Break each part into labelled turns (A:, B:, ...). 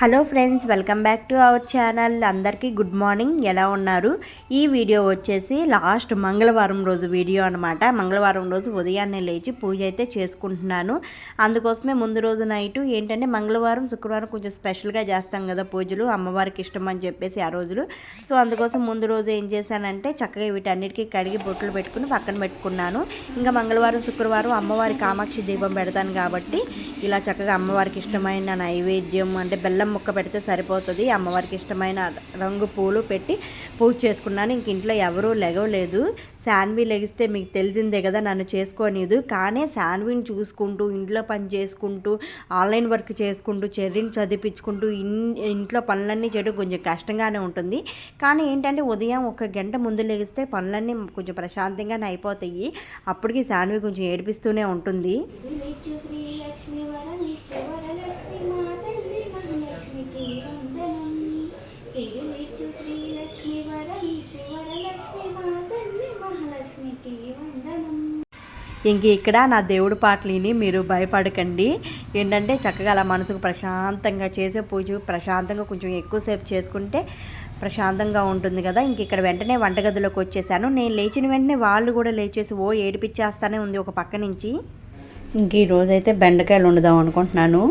A: Hello friends, welcome back to our channel. అందరికీ good morning. ఎలా ఉన్నారు? ఈ వీడియో వచ్చేసి లాస్ట్ మంగళవారం రోజు వీడియో అనమాట. మంగళవారం రోజు ఉదయాన్నే లేచి పూజ అయితే చేసుకుంటున్నాను. అందుకోసమే ముందు రోజు నైటు ఏంటంటే మంగళవారం శుక్రవారం కొంచెం స్పెషల్గా చేస్తాం కదా పూజలు, అమ్మవారికి ఇష్టం అని చెప్పేసి ఆ రోజులు. సో అందుకోసం ముందు రోజు ఏం చేశానంటే చక్కగా వీటన్నిటికీ కడిగి బొట్లు పెట్టుకుని పక్కన పెట్టుకున్నాను. ఇంకా మంగళవారం శుక్రవారం అమ్మవారి కామాక్షి దీపం పెడతాను కాబట్టి ఇలా చక్కగా అమ్మవారికి ఇష్టమైన నైవేద్యం అంటే బెల్లం ముక్క పెడితే సరిపోతుంది. అమ్మవారికి ఇష్టమైన రంగు పూలు పెట్టి పూజ చేసుకున్నాను. ఇంక ఇంట్లో ఎవరూ లెగవలేదు. శాన్వి లెగిస్తే మీకు తెలిసిందే కదా, నన్ను చేసుకోనిదు. కానీ శాన్విని చూసుకుంటూ ఇంట్లో పని చేసుకుంటూ ఆన్లైన్ వర్క్ చేసుకుంటూ చెర్రీని చదివించుకుంటూ ఇంట్లో పనులన్నీ చేయడం కొంచెం కష్టంగానే ఉంటుంది. కానీ ఏంటంటే ఉదయం 1 గంట ముందు లెగిస్తే పనులన్నీ కొంచెం ప్రశాంతంగానే అయిపోతాయి. అప్పటికి శాన్వి కొంచెం ఏడిపిస్తూనే ఉంటుంది. ఇంక ఇక్కడ నా దేవుడి పాటలని మీరు భయపడకండి. ఏంటంటే చక్కగా అలా మనసుకు ప్రశాంతంగా చేసే పూజ ప్రశాంతంగా కొంచెం ఎక్కువసేపు చేసుకుంటే ప్రశాంతంగా ఉంటుంది కదా. ఇంక ఇక్కడ వెంటనే వంటగదిలోకి వచ్చేసాను. నేను లేచిన వెంటనే వాళ్ళు కూడా లేచేసి ఏడిపించేస్తానే ఉంది ఒక పక్క నుంచి. ఇంక ఈరోజైతే బెండకాయలు వండుదాం అనుకుంటున్నాను.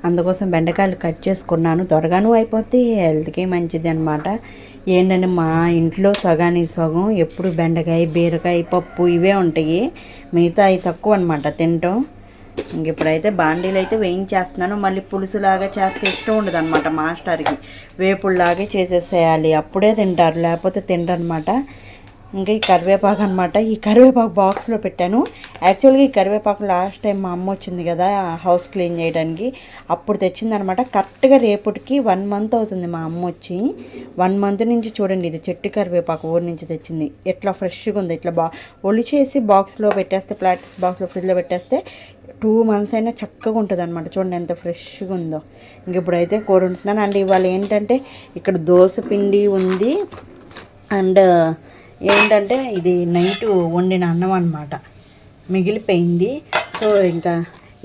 A: అందుకోసం బెండకాయలు కట్ చేసుకున్నాను. త్వరగాను అయిపోతే హెల్త్కి మంచిది అనమాట. ఏంటంటే మా ఇంట్లో సగానికి సగం ఎప్పుడు బెండకాయ, బీరకాయ, పప్పు ఇవే ఉంటాయి. మిగతా అవి తక్కువ అనమాట తినటం. ఇంక ఇప్పుడైతే బాండీలు అయితే వేయించేస్తున్నాను. మళ్ళీ పులుసులాగా చేస్తే ఇష్టం ఉండదు అనమాట మాస్టర్కి. వేపుల్లాగే చేసేసేయాలి, అప్పుడే తింటారు, లేకపోతే తినరు అనమాట. ఇంకా ఈ కరివేపాకు అనమాట. ఈ కరివేపాకు బాక్స్లో పెట్టాను. యాక్చువల్గా ఈ కరివేపాకు లాస్ట్ టైం మా అమ్మ వచ్చింది కదా హౌస్ క్లీన్ చేయడానికి, అప్పుడు తెచ్చిందనమాట. కరెక్ట్గా రేపటికి 1 మంత్ అవుతుంది మా అమ్మ వచ్చి. 1 మంత్ నుంచి చూడండి, ఇది చెట్టు కరివేపాకు ఊరి నుంచి తెచ్చింది. ఎట్లా ఫ్రెష్గా ఉంది. ఇట్లా ఒలిచేసి బాక్స్లో పెట్టేస్తే, ప్లాస్టిక్ బాక్స్లో ఫ్రిడ్జ్లో పెట్టేస్తే 2 మంత్స్ అయినా చక్కగా ఉంటుంది అనమాట. చూడండి ఎంత ఫ్రెష్గా ఉందో. ఇంక ఇప్పుడైతే కూర ఉంటున్నాను. అండ్ ఇవాళ ఏంటంటే ఇక్కడ దోశ పిండి ఉంది. అండ్ ఏంటంటే ఇది నైట్ వండిన అన్నం అనమాట, మిగిలిపోయింది. సో ఇంకా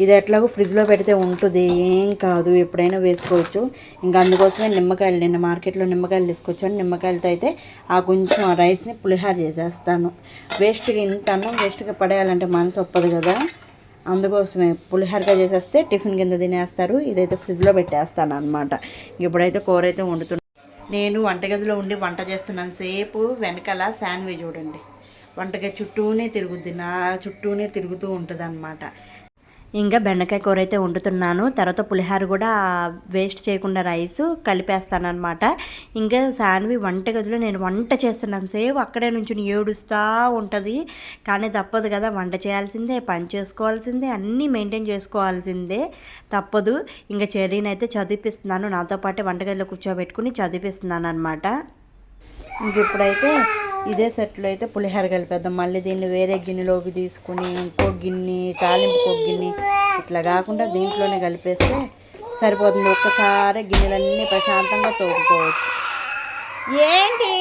A: ఇది ఎట్లాగో ఫ్రిడ్జ్లో పెడితే ఉంటుంది, ఏం కాదు, ఎప్పుడైనా వేసుకోవచ్చు. ఇంకా అందుకోసమే నిమ్మకాయలు, నిన్న మార్కెట్లో నిమ్మకాయలు తీసుకొచ్చాను. నిమ్మకాయలతో అయితే ఆ కొంచెం ఆ రైస్ని పులిహార చేసేస్తాను. వేస్ట్గా ఇంత అన్నం వేస్ట్గా పడేయాలంటే మనసు ఒప్పదు కదా. అందుకోసమే పులిహారగా చేసేస్తే టిఫిన్ కింద తినేస్తారు. ఇదైతే ఫ్రిడ్జ్లో పెట్టేస్తాను అనమాట. ఇప్పుడైతే కూర అయితే వండుతున్నాను. నేను వంటగదిలో ఉండి వంట చేస్తున్నాను సేపు. వెనకాల శాన్వి చూడండి వంటగది చుట్టూనే తిరుగుద్ది, నా చుట్టూనే తిరుగుతూ ఉంటుంది అనమాట. ఇంకా బెండకాయ కూర అయితే వండుతున్నాను. తర్వాత పులిహార కూడా వేస్ట్ చేయకుండా రైస్ కలిపేస్తాను అనమాట. ఇంకా శాన్వి వంటగదిలో నేను వంట చేస్తున్నాను సేపు అక్కడే నుంచి ఏడుస్తూ ఉంటుంది. కానీ తప్పదు కదా, వంట చేయాల్సిందే, పని చేసుకోవాల్సిందే, అన్నీ మెయింటైన్ చేసుకోవాల్సిందే, తప్పదు. ఇంకా చెర్రీని అయితే చదివిపిస్తున్నాను. నాతో పాటు వంటగదిలో కూర్చోబెట్టుకుని చదివిపిస్తున్నాను అనమాట. ఇంక ఇప్పుడైతే ఇదే సెట్లో అయితే పులిహోర కలిపేద్దాం. మళ్ళీ దీన్ని వేరే గిన్నెలోకి తీసుకుని ఇంకో గిన్నె, తాలింపుకో గిన్నె, ఇట్లా కాకుండా దీంట్లోనే కలిపేస్తే సరిపోతుంది. ఒక్కసారి గిన్నెలన్నీ ప్రశాంతంగా తోడుకోవచ్చు. ఏంటి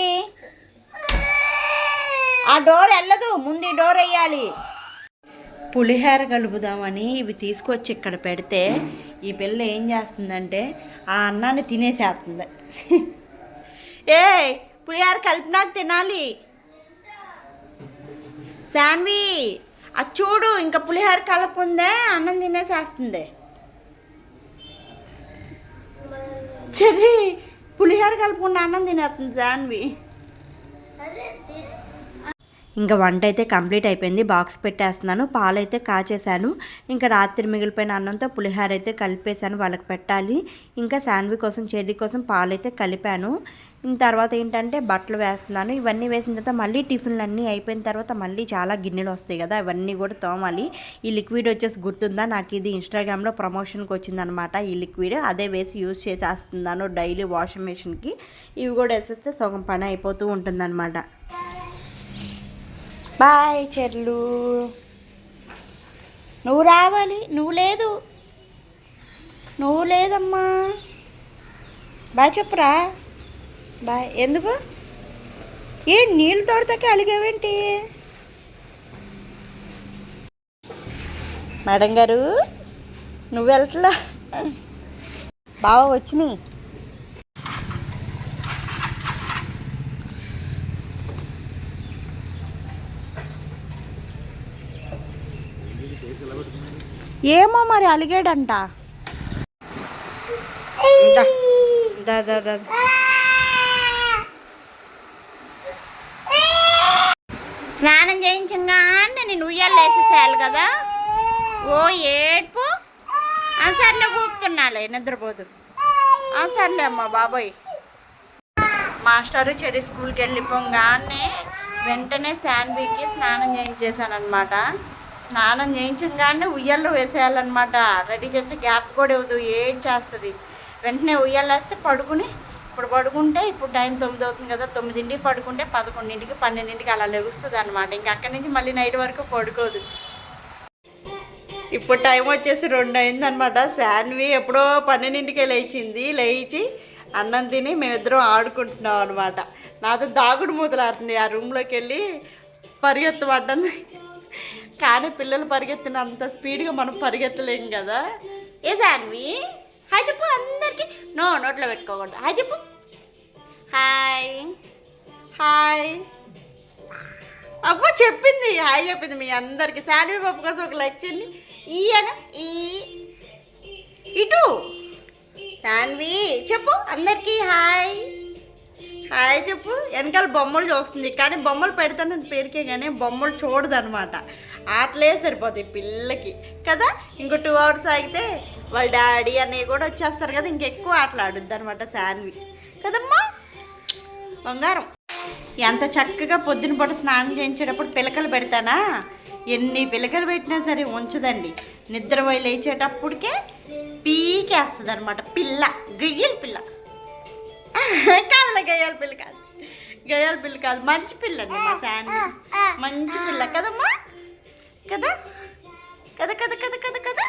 A: ఆ డోర్ వెళ్ళదు, ముందు ఈ డోర్ వేయాలి. పులిహోర కలుపుదామని ఇవి తీసుకొచ్చి ఇక్కడ పెడితే ఈ పిల్ల ఏం చేస్తుందంటే ఆ అన్నాన్ని తినేసేస్తుంది. పులిహోర కలిపినాక తినాలి శాన్వి, అది చూడు, ఇంకా పులిహోర కలుపుందే, అన్నం తినేసేస్తుంది. చెర్రీ పులిహోర కలుపుకుండా అన్నం తినేస్తుంది శాన్వి. ఇంకా వంట అయితే కంప్లీట్ అయిపోయింది. బాక్స్ పెట్టేస్తున్నాను. పాలైతే కాచేసాను. ఇంకా రాత్రి మిగిలిపోయిన అన్నంతో పులిహోర అయితే కలిపేసాను, వాళ్ళకి పెట్టాలి. ఇంకా శాన్వి కోసం, చెర్రీ కోసం పాలైతే కలిపాను. ఇంక తర్వాత ఏంటంటే బట్టలు వేస్తున్నాను. ఇవన్నీ వేసిన తర్వాత మళ్ళీ టిఫిన్లు అన్నీ అయిపోయిన తర్వాత మళ్ళీ చాలా గిన్నెలు వస్తాయి కదా, ఇవన్నీ కూడా తోమాలి. ఈ లిక్విడ్ వచ్చేసి గుర్తుందా, నాకు ఇది ఇన్స్టాగ్రామ్లో ప్రమోషన్కి వచ్చిందనమాట. ఈ లిక్విడ్ అదే వేసి యూజ్ చేసేస్తున్నాను డైలీ వాషింగ్ మెషిన్కి. ఇవి కూడా వేసేస్తే సగం పని అయిపోతూ ఉంటుందన్నమాట. బాయ్ చెర్లు, నువ్వు రావాలి. నువ్వు లేదమ్మా. బాయ్ చెప్పురా. బాయ్. ఎందుకు నీళ్ళు తోడతాకే అలిగేవేంటి? మేడం గారు నువ్వు వెళ్ళట్లా? బాగా వచ్చినాయి. ఏమో మరి అలిగాడంట. స్నానం చేయించగానే నేను ఉయ్యాలు వేసేసేయాలి కదా. ఓ ఏడ్పు. సర్లే కూపుతున్నాలే, నిద్రపోదు. సర్లే అమ్మా బాబోయ్. మాస్టరు చెరి స్కూల్కి వెళ్ళిపోగానే వెంటనే శాన్వికి స్నానం చేయించేసాను అనమాట. స్నానం చేయించగానే ఉయ్యాల్లో వేసేయాలన్నమాట. రెడీ చేసే గ్యాప్ కూడా ఇవ్వదు, ఏడ్ చేస్తుంది. వెంటనే ఉయ్యాలు వేస్తే పడుకుని, ఇప్పుడు పడుకుంటే ఇప్పుడు టైం 9 అవుతుంది కదా, 9ంటికి పడుకుంటే 11ంటికి 12ంటికి అలా లెగుస్తుంది అనమాట. ఇంక అక్కడి నుంచి మళ్ళీ నైట్ వరకు పడుకోదు. ఇప్పుడు టైం వచ్చేసి 2 అయిందనమాట. శాన్వి ఎప్పుడో 12ంటికే లేచి అన్నం తిని మేమిద్దరం ఆడుకుంటున్నాం అనమాట. నాతో దాగుడు మూతలాడుతుంది. ఆ రూమ్లోకి వెళ్ళి పరిగెత్తబడ్డాను. కానీ పిల్లలు పరిగెత్తినంత స్పీడ్గా మనం పరిగెత్తలేం కదా. ఏ శాన్వి హాయ్ చెప్పు అందరికీ. నోట్లో పెట్టుకోకూడదు. హాయ్ చెప్పు. Hi hi. అబ్బో చెప్పింది, హాయ్ చెప్పింది మీ అందరికి. శాన్వి పాప కోసం ఒక లైక్ చేయండి. ఈ ఇటు శాన్వి చెప్పు అందరికీ హాయ్ హాయ్ చెప్పు. వెనకాల బొమ్మలు చూస్తుంది, కానీ బొమ్మలు పెడతాను పేరుకే, కానీ బొమ్మలు చూడదు అనమాట. ఆటలే సరిపోతాయి పిల్లకి కదా. ఇంకో 2 అవర్స్ ఆగితే వాళ్ళ డాడీ అన్నయ్య కూడా వచ్చేస్తారు కదా, ఇంకెక్కువ ఆటలాడుద్ది అనమాట శాన్వి కదమ్మా బంగారం. ఎంత చక్కగా పొద్దున పూట స్నానం చేయించేటప్పుడు పిలకలు పెడతానా, ఎన్ని పిలకలు పెట్టినా సరే ఉంచదండి. నిద్రపోయి లేచేటప్పటికే పీకేస్తుంది అనమాట. పిల్ల గయ్యల పిల్ల కాదులే, గయ్యాల పిల్ల కాదు, గయ్యాల పిల్ల కాదు, మంచి పిల్ల అండి మా శాన్వి. మంచి పిల్ల కదమ్మా, కదా కదా కదా కదా కదా కదా.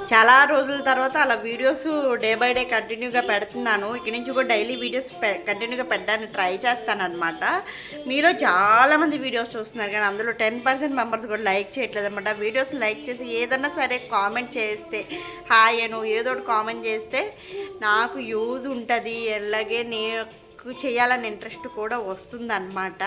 A: చాలా రోజుల తర్వాత అలా వీడియోస్ డే బై డే కంటిన్యూగా పెడుతున్నాను. ఇక్కడి నుంచి కూడా డైలీ వీడియోస్ కంటిన్యూగా పెట్టడానికి ట్రై చేస్తాను అనమాట. మీలో చాలామంది వీడియోస్ చూస్తున్నారు, కానీ అందులో 10% మెంబర్స్ కూడా లైక్ చేయట్లేదు అనమాట. వీడియోస్ లైక్ చేసి ఏదన్నా సరే కామెంట్ చేస్తే, హాయ్ అను ఏదో ఒకటి కామెంట్ చేస్తే నాకు యూజ్ ఉంటుంది, అలాగే నేను చేయాలని ఇంట్రెస్ట్ కూడా వస్తుంది అనమాట.